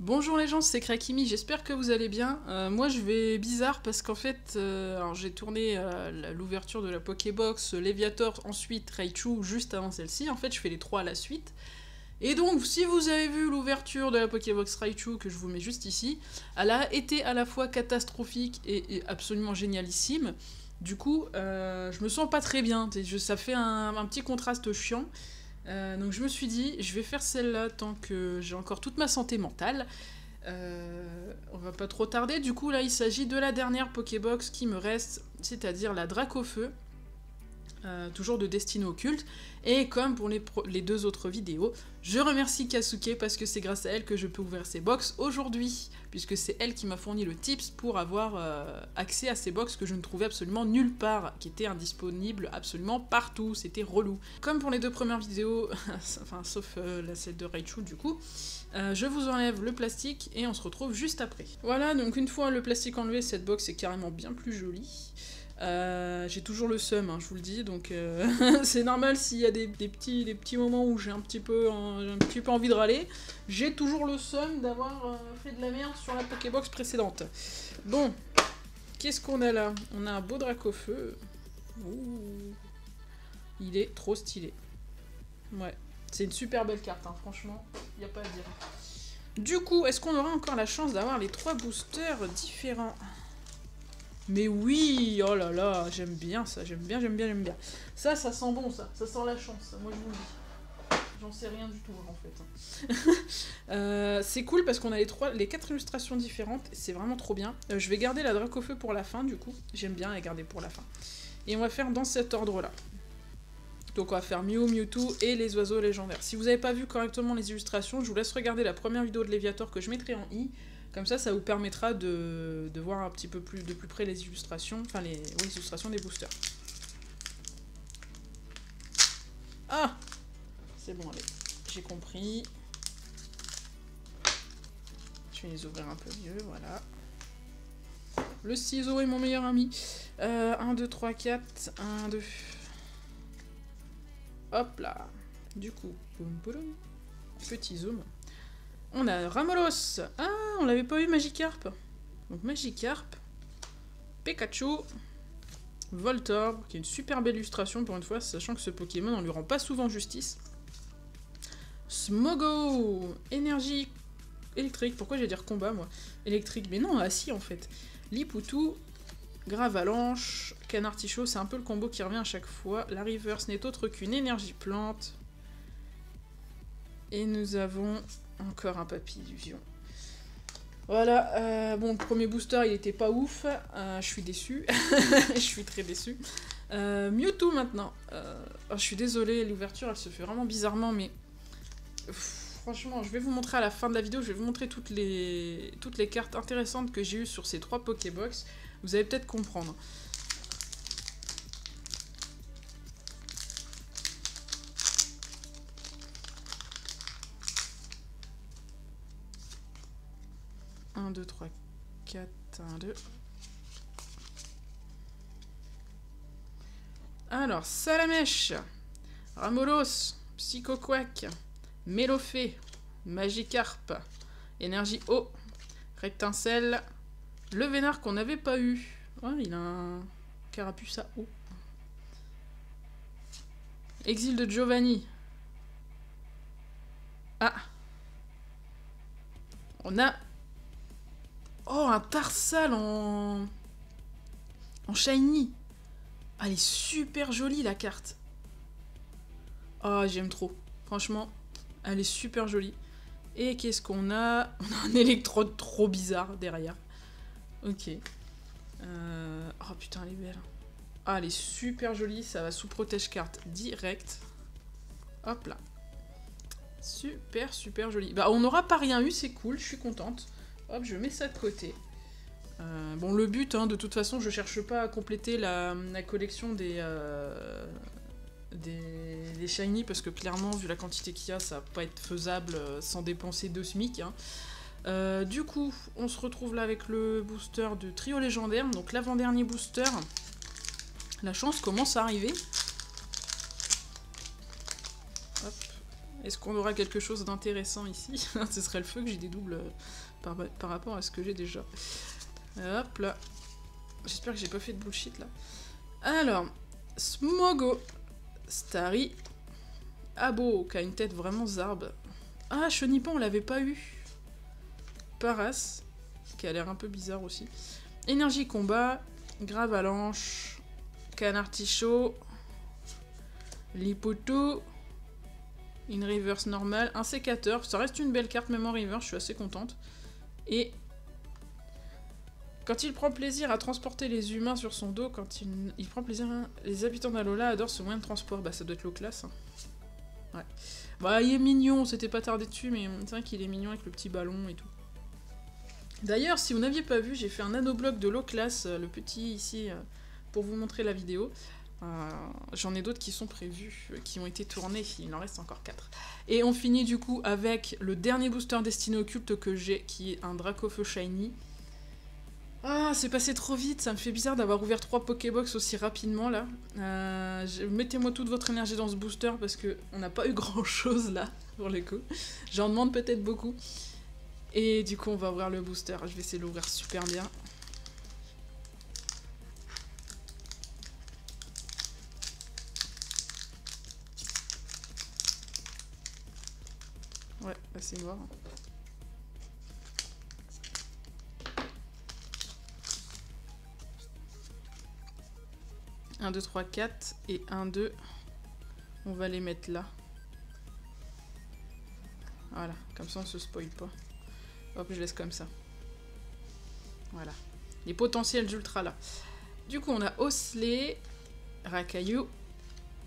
Bonjour les gens, c'est Krakimi, j'espère que vous allez bien. Moi je vais bizarre parce qu'en fait, alors j'ai tourné l'ouverture de la Pokébox, Léviator, ensuite Raichu, juste avant celle-ci. En fait, je fais les trois à la suite. Et donc, si vous avez vu l'ouverture de la Pokébox Raichu, que je vous mets juste ici, elle a été à la fois catastrophique et absolument génialissime. Du coup, je me sens pas très bien, ça fait un petit contraste chiant. Donc je me suis dit, je vais faire celle-là tant que j'ai encore toute ma santé mentale. On va pas trop tarder. Du coup, là, il s'agit de la dernière Pokébox qui me reste, c'est-à-dire la Dracofeu. Toujours de Destinée Occulte. Et comme pour les deux autres vidéos, je remercie Kasuke parce que c'est grâce à elle que je peux ouvrir ces box aujourd'hui, puisque c'est elle qui m'a fourni le tips pour avoir accès à ces box que je ne trouvais absolument nulle part, qui étaient indisponibles absolument partout, c'était relou. Comme pour les deux premières vidéos, enfin sauf celle de Raichu du coup, je vous enlève le plastique et on se retrouve juste après. Voilà, donc une fois le plastique enlevé, cette box est carrément bien plus jolie. J'ai toujours le seum, hein, je vous le dis, donc c'est normal s'il y a des petits moments où j'ai un petit peu envie de râler. J'ai toujours le seum d'avoir fait de la merde sur la Pokébox précédente. Bon, qu'est-ce qu'on a là? On a un beau Dracofeu. Ouh, il est trop stylé. Ouais, c'est une super belle carte, hein, franchement, y a pas à dire. Du coup, est-ce qu'on aura encore la chance d'avoir les 3 boosters différents? Mais oui, oh là là, j'aime bien ça, j'aime bien. Ça sent bon ça sent la chance, ça, moi je vous le dis. J'en sais rien du tout en fait. C'est cool parce qu'on a les 4 illustrations différentes, c'est vraiment trop bien. Je vais garder la Dracofeu pour la fin du coup, j'aime bien la garder pour la fin. Et on va faire dans cet ordre là. Donc on va faire Mew, Mewtwo et les oiseaux légendaires. Si vous n'avez pas vu correctement les illustrations, je vous laisse regarder la première vidéo de Léviator que je mettrai en i. Comme ça vous permettra de voir un petit peu de plus près les illustrations, enfin les illustrations des boosters. Ah! C'est bon, allez, j'ai compris. Je vais les ouvrir un peu mieux, voilà. Le ciseau est mon meilleur ami. 1, 2, 3, 4, 1, 2... Hop là. Du coup, boum, boum, petit zoom. On a Ramolos. Ah, on l'avait pas eu Magikarp. Donc Magikarp, Pikachu, Voltorb, qui est une super belle illustration pour une fois, sachant que ce Pokémon, on lui rend pas souvent justice. Smogo, énergie électrique. Pourquoi j'allais dire combat, moi? Électrique, mais non, assis en fait. Lipoutou, Gravalanche, Canartichaud, c'est un peu le combo qui revient à chaque fois. La reverse n'est autre qu'une énergie plante. Et nous avons encore un Papillusion. Voilà, bon, le premier booster, il était pas ouf. Je suis déçue. Je suis très déçue. Mewtwo, maintenant. Je suis désolée, l'ouverture, elle se fait vraiment bizarrement, mais... franchement, je vais vous montrer à la fin de la vidéo, je vais vous montrer toutes les cartes intéressantes que j'ai eues sur ces 3 Pokébox. Vous allez peut-être comprendre. Un, 2, 3, 4, 1, 2. Alors, Salamèche, Ramolos, Psychoquack, Mélofée, Magikarp, Énergie eau, Rectincelle, le Vénard qu'on n'avait pas eu. Ouais, il a un carapuce à eau. Exil de Giovanni. Ah. On a... Oh, un Tarsal en shiny. Ah, elle est super jolie, la carte. Oh, j'aime trop. Franchement, elle est super jolie. Et qu'est-ce qu'on a? On a un électrode trop bizarre derrière. Ok. Oh putain, elle est belle. Ah, elle est super jolie. Ça va sous protège carte direct. Hop là. Super jolie. Bah, on n'aura pas rien eu, c'est cool. Je suis contente. Hop, je mets ça de côté. Bon, le but, hein, de toute façon, je cherche pas à compléter la collection des shiny, parce que clairement, vu la quantité qu'il y a, ça va pas être faisable sans dépenser 2 SMIC. Hein. Du coup, on se retrouve là avec le booster de trio légendaire, donc l'avant-dernier booster. La chance commence à arriver. Hop. Est-ce qu'on aura quelque chose d'intéressant ici? Ce serait le feu que j'ai des doubles par rapport à ce que j'ai déjà. Hop là. J'espère que j'ai pas fait de bullshit là. Alors, Smogo, Starry, Abo, qui a une tête vraiment zarbe. Ah, Chenipan, on l'avait pas eu. Paras, qui a l'air un peu bizarre aussi. Énergie combat, Gravalanche, Canartichaud, Lipoto, une reverse normale, un sécateur. Ça reste une belle carte, même en reverse, je suis assez contente. Et quand il prend plaisir à transporter les humains sur son dos, quand il prend plaisir, hein, les habitants d'Alola adorent ce moyen de transport. Bah, ça doit être l'eau classe. Hein. Ouais. Bah, il est mignon, on s'était pas tardé dessus, mais c'est vrai qu'il est mignon avec le petit ballon et tout. D'ailleurs, si vous n'aviez pas vu, j'ai fait un nanobloc de l'eau classe, le petit ici, pour vous montrer la vidéo. J'en ai d'autres qui sont prévus, qui ont été tournés, il en reste encore 4. Et on finit du coup avec le dernier booster destiné au culte que j'ai, qui est un Dracofeu Shiny. Ah, c'est passé trop vite, ça me fait bizarre d'avoir ouvert 3 Pokébox aussi rapidement là. Mettez-moi toute votre énergie dans ce booster parce qu'on n'a pas eu grand chose là, pour le coup. J'en demande peut-être beaucoup. Et du coup, on va ouvrir le booster, je vais essayer de l'ouvrir super bien. Ouais, là c'est noir. 1, 2, 3, 4 et 1, 2. On va les mettre là. Voilà, comme ça on se spoil pas. Hop, je laisse comme ça. Voilà. Les potentiels d'ultra là. Du coup, on a Osley, Rakayu,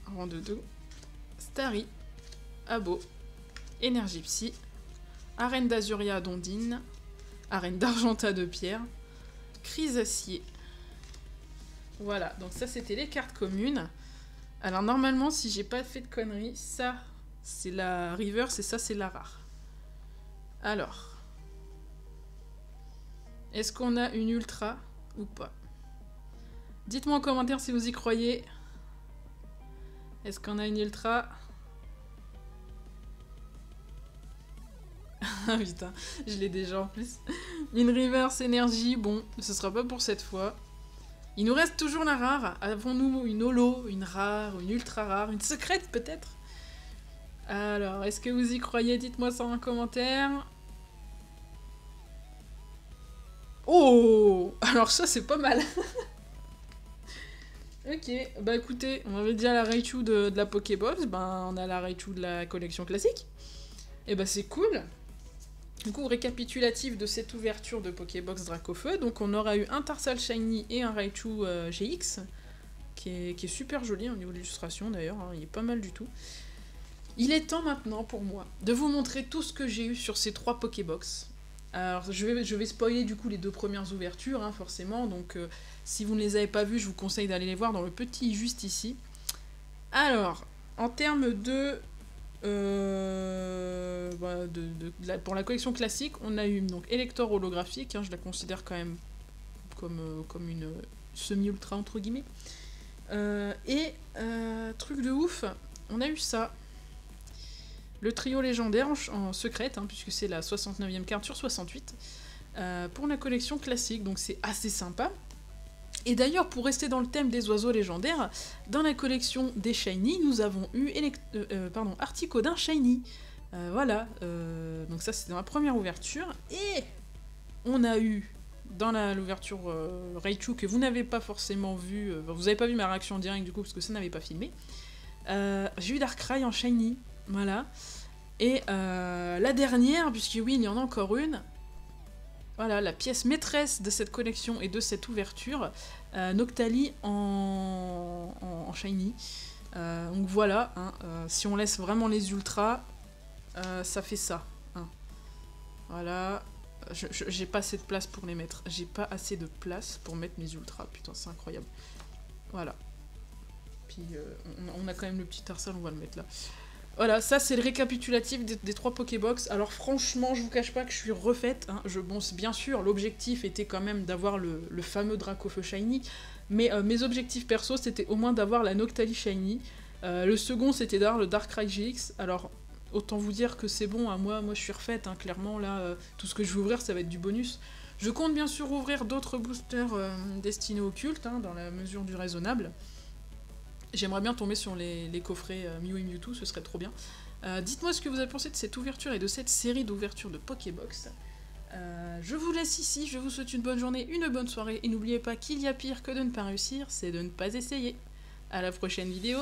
Randoudou, Starry, Abo, Énergie Psy, Arène d'Azuria d'Ondine, Arène d'Argenta de Pierre, Chrysacier. Voilà, donc ça c'était les cartes communes. Alors normalement, si j'ai pas fait de conneries, ça c'est la reverse et ça c'est la rare. Alors, est-ce qu'on a une ultra ou pas? Dites-moi en commentaire si vous y croyez. Est-ce qu'on a une ultra? Ah putain, je l'ai déjà en plus. Une reverse énergie, bon, ce sera pas pour cette fois. Il nous reste toujours la rare. Avons-nous une holo, une rare, une ultra rare, une secrète peut-être? Alors, est-ce que vous y croyez? Dites-moi ça en commentaire. Oh! Alors ça, c'est pas mal. Ok, bah écoutez, on avait déjà la Raichu de la Pokébox, ben on a la Raichu de la collection classique. Et bah c'est cool. Du coup, récapitulatif de cette ouverture de Pokébox Dracofeu, donc on aura eu un Tarsal Shiny et un Raichu GX, qui est super joli au niveau de l'illustration d'ailleurs, hein, il est pas mal du tout. Il est temps maintenant pour moi de vous montrer tout ce que j'ai eu sur ces 3 Pokébox. Alors je vais spoiler du coup les 2 premières ouvertures, hein, forcément, donc si vous ne les avez pas vues, je vous conseille d'aller les voir dans le petit juste ici. Alors, en termes de... pour la collection classique, on a eu donc Elector holographique, hein, je la considère quand même comme une semi-ultra entre guillemets. Truc de ouf, on a eu ça. Le trio légendaire en secrète, hein, puisque c'est la 69e carte sur 68, pour la collection classique, donc c'est assez sympa. Et d'ailleurs, pour rester dans le thème des oiseaux légendaires, dans la collection des Shiny, nous avons eu Articodin Shiny. Voilà, donc ça c'est dans la première ouverture. Et on a eu, dans l'ouverture Raichu, que vous n'avez pas forcément vu, vous n'avez pas vu ma réaction en direct du coup, parce que ça n'avait pas filmé. J'ai eu Darkrai en Shiny, voilà. Et la dernière, puisque oui, il y en a encore une, voilà, la pièce maîtresse de cette collection et de cette ouverture, Noctali en Shiny. Donc voilà, hein, si on laisse vraiment les ultras, ça fait ça. Hein. Voilà, j'ai pas assez de place pour les mettre. J'ai pas assez de place pour mettre mes ultras, putain c'est incroyable. Voilà. Puis on a quand même le petit Tarsal, on va le mettre là. Voilà, ça c'est le récapitulatif des 3 Pokébox. Alors franchement, je vous cache pas que je suis refaite. Hein. Bon, bien sûr, l'objectif était quand même d'avoir le fameux Dracofeu Shiny, mais mes objectifs perso, c'était au moins d'avoir la Noctali Shiny. Le second, c'était d'avoir le Darkrai GX. Alors, autant vous dire que c'est bon, hein, moi je suis refaite, hein, clairement, là, tout ce que je vais ouvrir, ça va être du bonus. Je compte bien sûr ouvrir d'autres boosters destinés au culte, hein, dans la mesure du raisonnable. J'aimerais bien tomber sur les coffrets Mew et Mewtwo, ce serait trop bien. Dites-moi ce que vous avez pensé de cette ouverture et de cette série d'ouvertures de Pokébox. Je vous laisse ici, je vous souhaite une bonne journée, une bonne soirée, et n'oubliez pas qu'il y a pire que de ne pas réussir, c'est de ne pas essayer. À la prochaine vidéo.